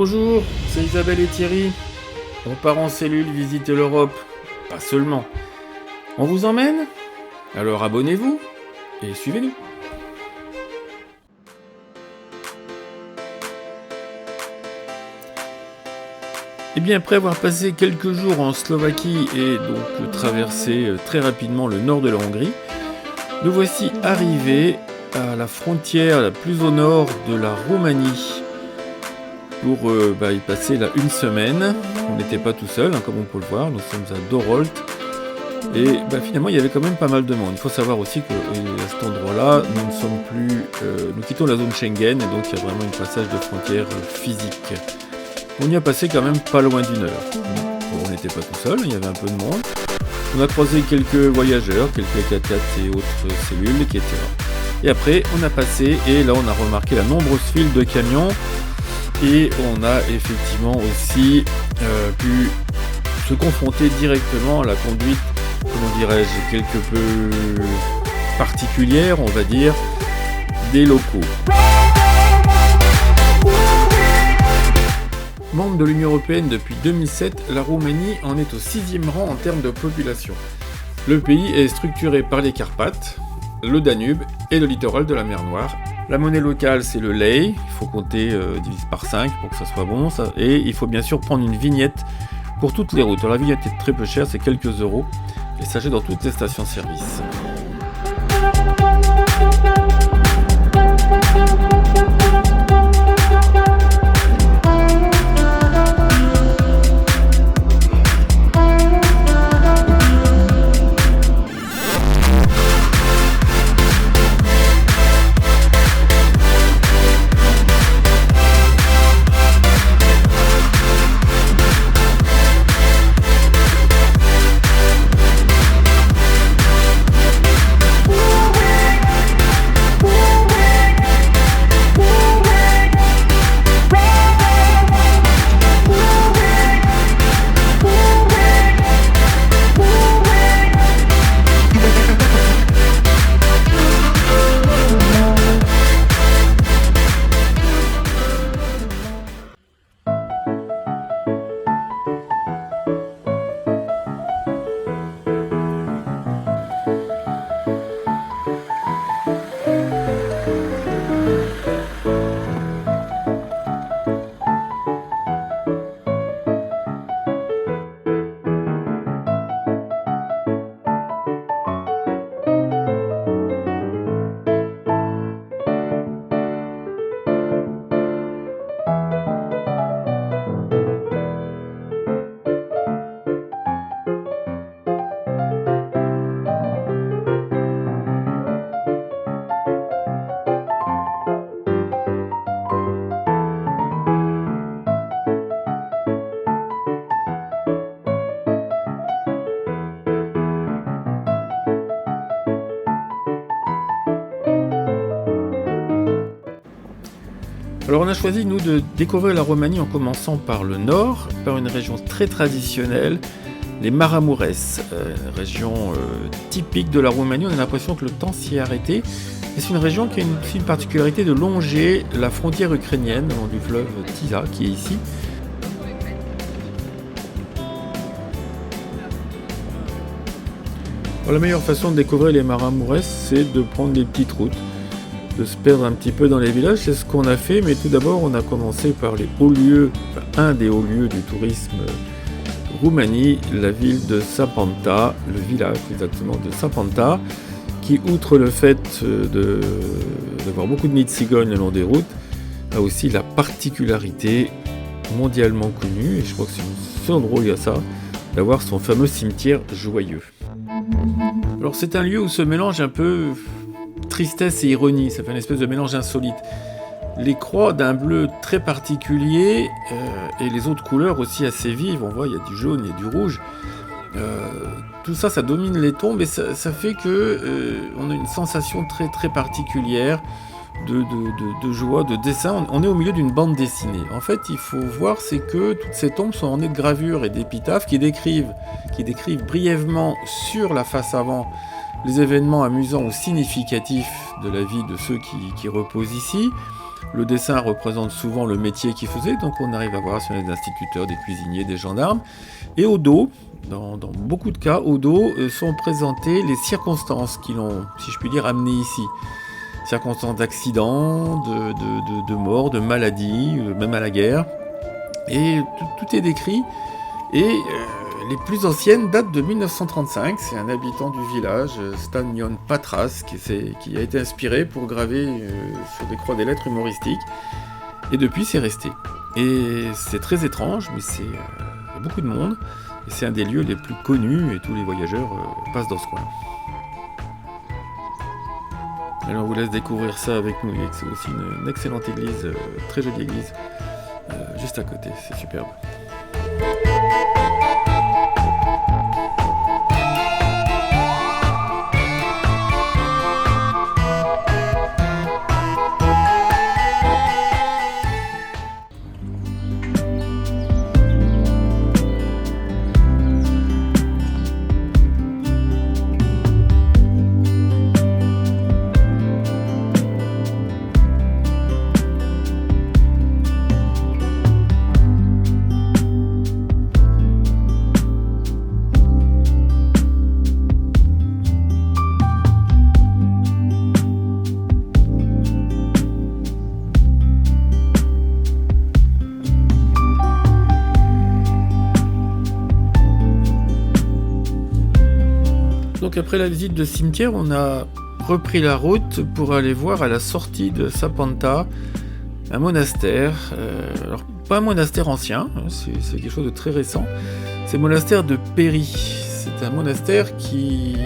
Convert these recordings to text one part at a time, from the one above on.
Bonjour, c'est Isabelle et Thierry. On part en cellule visiter l'Europe. Pas seulement. On vous emmène ? Alors abonnez-vous et suivez-nous. Et bien après avoir passé quelques jours en Slovaquie et donc traversé très rapidement le nord de la Hongrie, nous voici arrivés à la frontière la plus au nord de la Roumanie pour y passer là une semaine. On n'était pas tout seul, comme on peut le voir, nous sommes à Dorolt et finalement il y avait quand même pas mal de monde. Il faut savoir aussi qu'à cet endroit-là, nous ne sommes plus, nous quittons la zone Schengen et donc il y a vraiment un passage de frontière physique. On y a passé quand même pas loin d'une heure. Bon, on n'était pas tout seul, il y avait un peu de monde. On a croisé quelques voyageurs, quelques 4x4 et autres cellules qui étaient là. Et après, on a passé et là, on a remarqué la nombreuse file de camions. Et on a effectivement aussi pu se confronter directement à la conduite, comment dirais-je, quelque peu particulière, on va dire, des locaux. Membre de l'Union Européenne depuis 2007, la Roumanie en est au 6e rang en termes de population. Le pays est structuré par les Carpates, le Danube et le littoral de la mer Noire. La monnaie locale, c'est le lei, il faut compter divise par 5 pour que ça soit bon, et il faut bien sûr prendre une vignette pour toutes les routes. Alors, la vignette est très peu chère, c'est quelques euros, et ça s'achète dans toutes les stations-service. Alors on a choisi nous de découvrir la Roumanie en commençant par le nord, par une région très traditionnelle, les Maramureș, région typique de la Roumanie. On a l'impression que le temps s'y est arrêté. Et c'est une région qui a aussi une particularité de longer la frontière ukrainienne le long du fleuve Tisa qui est ici. Alors, la meilleure façon de découvrir les Maramureș, c'est de prendre des petites routes, de se perdre un petit peu dans les villages. C'est ce qu'on a fait, mais tout d'abord on a commencé par les hauts lieux, un des hauts lieux du tourisme Roumanie, la ville de Sapanta, le village exactement de Sapanta, qui outre le fait d'avoir beaucoup de nids de cigognes le long des routes, a aussi la particularité mondialement connue, et je crois que c'est le seul endroit où il y a ça, d'avoir son fameux cimetière joyeux. Alors c'est un lieu où se mélange un peu tristesse et ironie, ça fait une espèce de mélange insolite. Les croix d'un bleu très particulier et les autres couleurs aussi assez vives, on voit il y a du jaune, il y a du rouge. Tout ça, ça domine les tombes et ça fait que on a une sensation très très particulière de joie, de dessin. On est au milieu d'une bande dessinée. En fait, il faut voir, c'est que toutes ces tombes sont ornées de gravures et d'épitaphes qui décrivent brièvement sur la face avant les événements amusants ou significatifs de la vie de ceux qui reposent ici. Le dessin représente souvent le métier qu'ils faisaient, donc on arrive à voir sur les instituteurs, des cuisiniers, des gendarmes. Et au dos, dans beaucoup de cas, au dos sont présentées les circonstances qui l'ont, si je puis dire, amené ici. Circonstances d'accident, de mort, de maladie, même à la guerre. Et tout est décrit. Et les plus anciennes datent de 1935. C'est un habitant du village, Stanion Patras, qui a été inspiré pour graver sur des croix des lettres humoristiques. Et depuis, c'est resté. Et c'est très étrange, mais il y a beaucoup de monde. Et c'est un des lieux les plus connus, et tous les voyageurs passent dans ce coin. Alors on vous laisse découvrir ça avec nous. C'est aussi une excellente église, très jolie église, juste à côté. C'est superbe. Donc après la visite de cimetière, on a repris la route pour aller voir à la sortie de Sapanta un monastère. Alors pas un monastère ancien, c'est quelque chose de très récent. C'est le monastère de Péry. C'est un monastère qui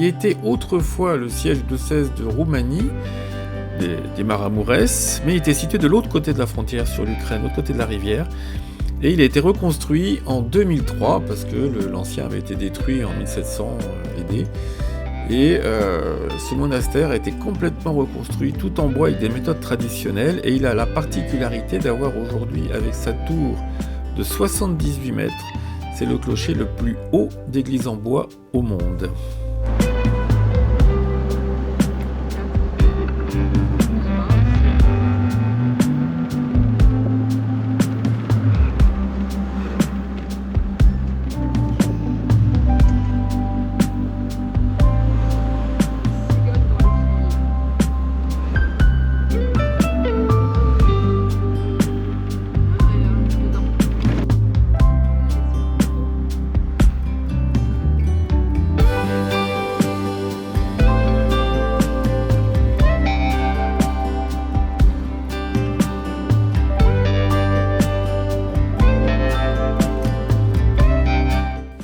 était autrefois le siège diocèse de Roumanie, des Maramourès, mais il était situé de l'autre côté de la frontière, sur l'Ukraine, de l'autre côté de la rivière. Et il a été reconstruit en 2003 parce que l'ancien avait été détruit en 1700 AD. Et ce monastère a été complètement reconstruit tout en bois avec des méthodes traditionnelles. Et il a la particularité d'avoir aujourd'hui, avec sa tour de 78 mètres, c'est le clocher le plus haut d'église en bois au monde.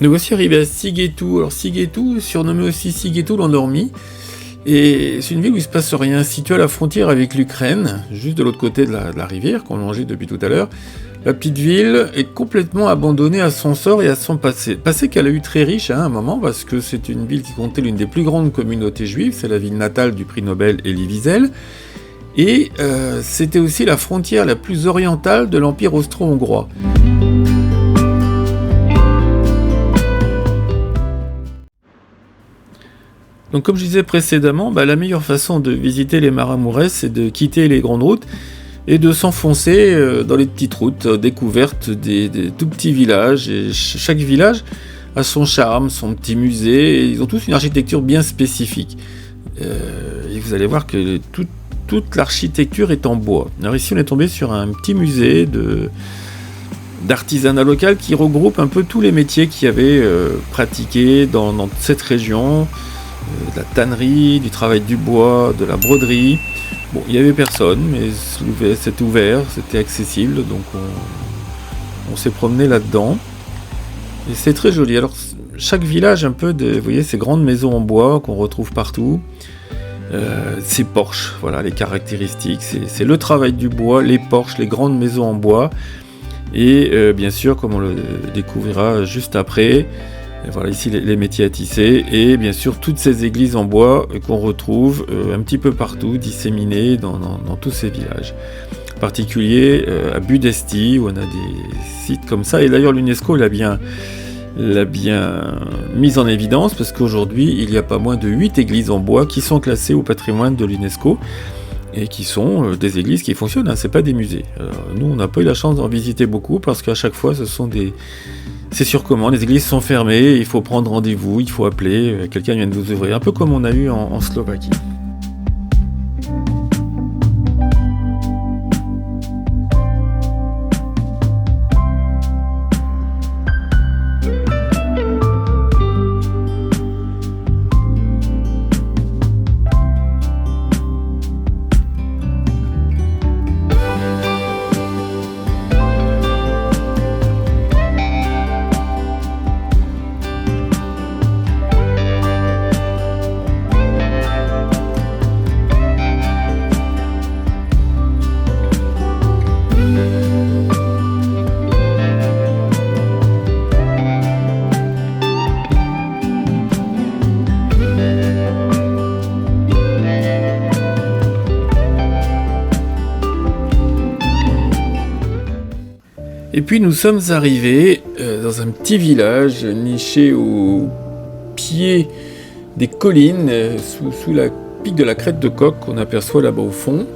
Nous voici arrivés à Sighetu. Alors Sighetu, surnommé aussi Sighetu l'endormi, et c'est une ville où il ne se passe rien, située à la frontière avec l'Ukraine, juste de l'autre côté de la rivière qu'on longeait depuis tout à l'heure. La petite ville est complètement abandonnée à son sort et à son passé. Passé qu'elle a eu très riche à un moment, parce que c'est une ville qui comptait l'une des plus grandes communautés juives, c'est la ville natale du prix Nobel Elie Wiesel, et c'était aussi la frontière la plus orientale de l'Empire austro-hongrois. Donc comme je disais précédemment, la meilleure façon de visiter les Maramourès, c'est de quitter les grandes routes et de s'enfoncer dans les petites routes découvertes des tout petits villages. Et chaque village a son charme, son petit musée, et ils ont tous une architecture bien spécifique. Et vous allez voir que toute l'architecture est en bois. Alors ici on est tombé sur un petit musée d'artisanat local qui regroupe un peu tous les métiers qu'il y avait pratiqués dans cette région. De la tannerie, du travail du bois, de la broderie. Bon, il n'y avait personne, mais c'était ouvert, c'était accessible, donc on s'est promené là-dedans. Et c'est très joli. Alors, chaque village, vous voyez, ces grandes maisons en bois qu'on retrouve partout, ces porches, voilà les caractéristiques, c'est le travail du bois, les porches, les grandes maisons en bois, et bien sûr, comme on le découvrira juste après, voilà ici les métiers à tisser, et bien sûr toutes ces églises en bois qu'on retrouve un petit peu partout, disséminées dans tous ces villages. En particulier à Budesti, où on a des sites comme ça, et d'ailleurs l'UNESCO l'a bien mise en évidence, parce qu'aujourd'hui il y a pas moins de 8 églises en bois qui sont classées au patrimoine de l'UNESCO. et qui sont des églises qui fonctionnent, hein, c'est pas des musées. Alors, nous, on n'a pas eu la chance d'en visiter beaucoup parce qu'à chaque fois, c'est sur commande, les églises sont fermées, il faut prendre rendez-vous, il faut appeler, quelqu'un vient de vous ouvrir, un peu comme on a eu en Slovaquie. Et puis nous sommes arrivés dans un petit village niché au pied des collines, sous la pique de la crête de Coq qu'on aperçoit là-bas au fond.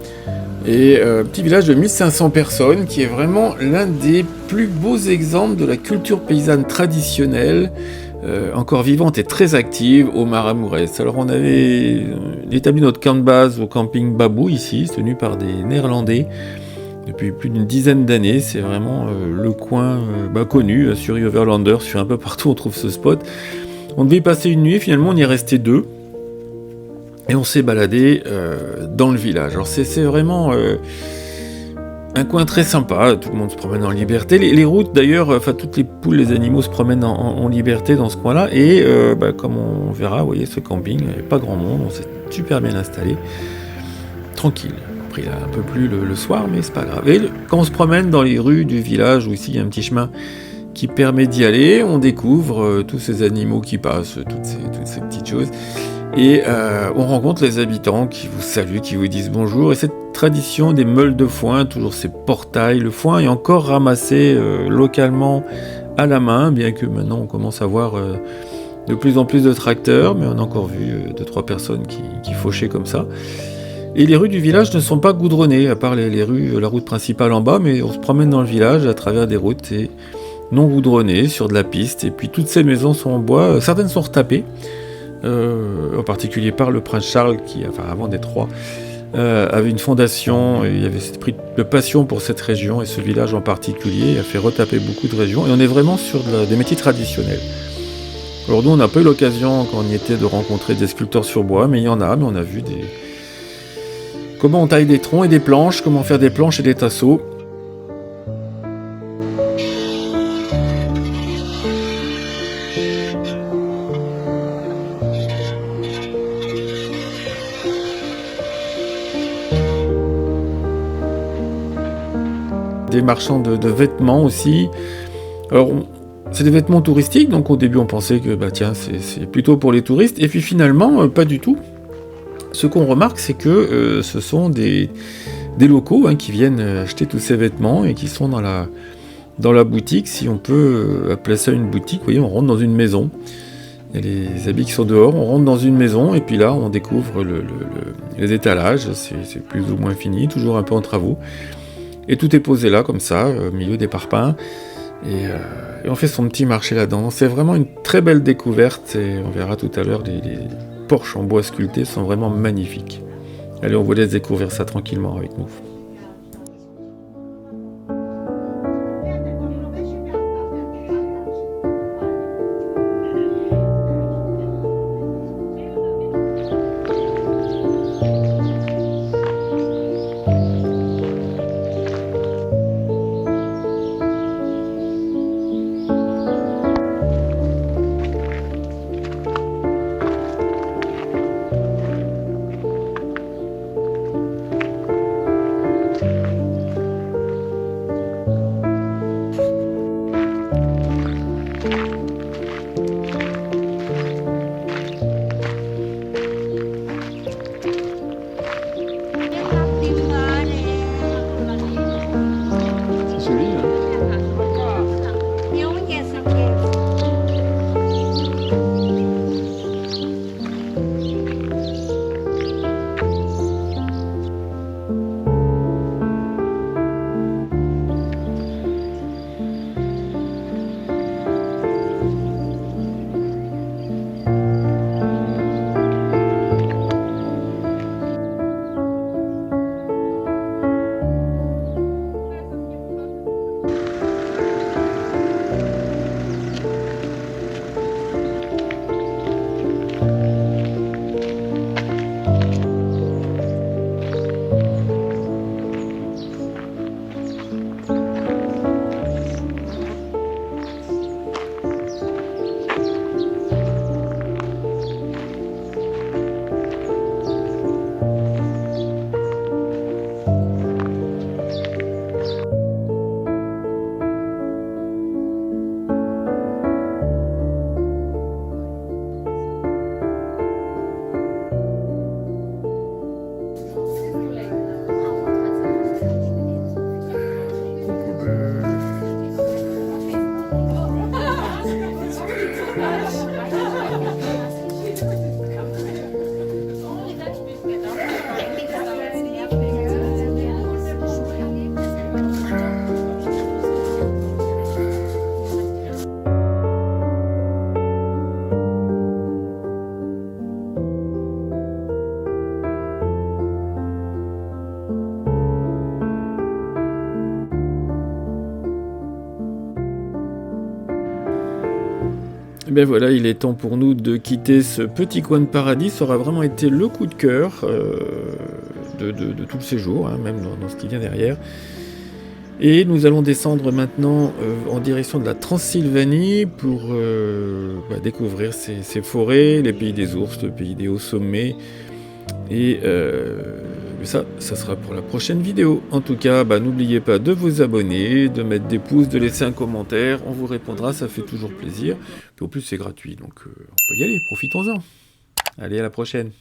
Et un petit village de 1500 personnes qui est vraiment l'un des plus beaux exemples de la culture paysanne traditionnelle, encore vivante et très active au Maramureş. Alors on avait établi notre camp de base au camping Babou ici, tenu par des Néerlandais. Depuis plus d'une dizaine d'années, c'est vraiment le coin connu, sur Overlander, sur un peu partout on trouve ce spot. On devait y passer une nuit, finalement on y est resté 2. Et on s'est baladé dans le village. Alors c'est vraiment un coin très sympa, tout le monde se promène en liberté. Les routes d'ailleurs, toutes les poules, les animaux se promènent en liberté dans ce coin-là. Et comme on verra, vous voyez ce camping, il n'y avait pas grand monde, on s'est super bien installé. Tranquille. Il a un peu plu le soir, mais c'est pas grave. Et quand on se promène dans les rues du village, où ici il y a un petit chemin qui permet d'y aller, on découvre tous ces animaux qui passent, toutes ces petites choses. Et on rencontre les habitants qui vous saluent, qui vous disent bonjour. Et cette tradition des meules de foin, toujours ces portails, le foin est encore ramassé localement à la main, bien que maintenant on commence à voir de plus en plus de tracteurs, mais on a encore vu 2-3 personnes qui fauchaient comme ça. Et les rues du village ne sont pas goudronnées, à part les rues, la route principale en bas, mais on se promène dans le village à travers des routes non goudronnées, sur de la piste. Et puis toutes ces maisons sont en bois, certaines sont retapées, en particulier par le prince Charles, qui, avant d'être roi, avait une fondation, et il y avait cet esprit de passion pour cette région, et ce village en particulier a fait retaper beaucoup de régions, et on est vraiment sur des métiers traditionnels. Alors nous, on n'a pas eu l'occasion, quand on y était, de rencontrer des sculpteurs sur bois, mais il y en a, mais on a vu comment on taille des troncs et des planches, comment faire des planches et des tasseaux. Des marchands de vêtements aussi. Alors, c'est des vêtements touristiques, donc au début on pensait que c'est plutôt pour les touristes, et puis finalement, pas du tout. Ce qu'on remarque, c'est que ce sont des locaux qui viennent acheter tous ces vêtements et qui sont dans la boutique, si on peut appeler ça une boutique. Vous voyez, on rentre dans une maison. Il y a les habits qui sont dehors, on rentre dans une maison et puis là, on découvre les étalages. C'est plus ou moins fini, toujours un peu en travaux. Et tout est posé là, comme ça, au milieu des parpaings. Et on fait son petit marché là-dedans. C'est vraiment une très belle découverte et on verra tout à l'heure les porches en bois sculptés sont vraiment magnifiques. Allez, on vous laisse découvrir ça tranquillement avec nous. bien voilà, il est temps pour nous de quitter ce petit coin de paradis. Ça aura vraiment été le coup de cœur de tout le séjour, hein, même dans ce qui vient derrière. Et nous allons descendre maintenant en direction de la Transylvanie pour découvrir ces forêts, les pays des ours, le pays des hauts sommets. Et ça sera pour la prochaine vidéo. En tout cas, n'oubliez pas de vous abonner, de mettre des pouces, de laisser un commentaire. On vous répondra, ça fait toujours plaisir. Puis en plus, c'est gratuit, donc on peut y aller, profitons-en. Allez, à la prochaine.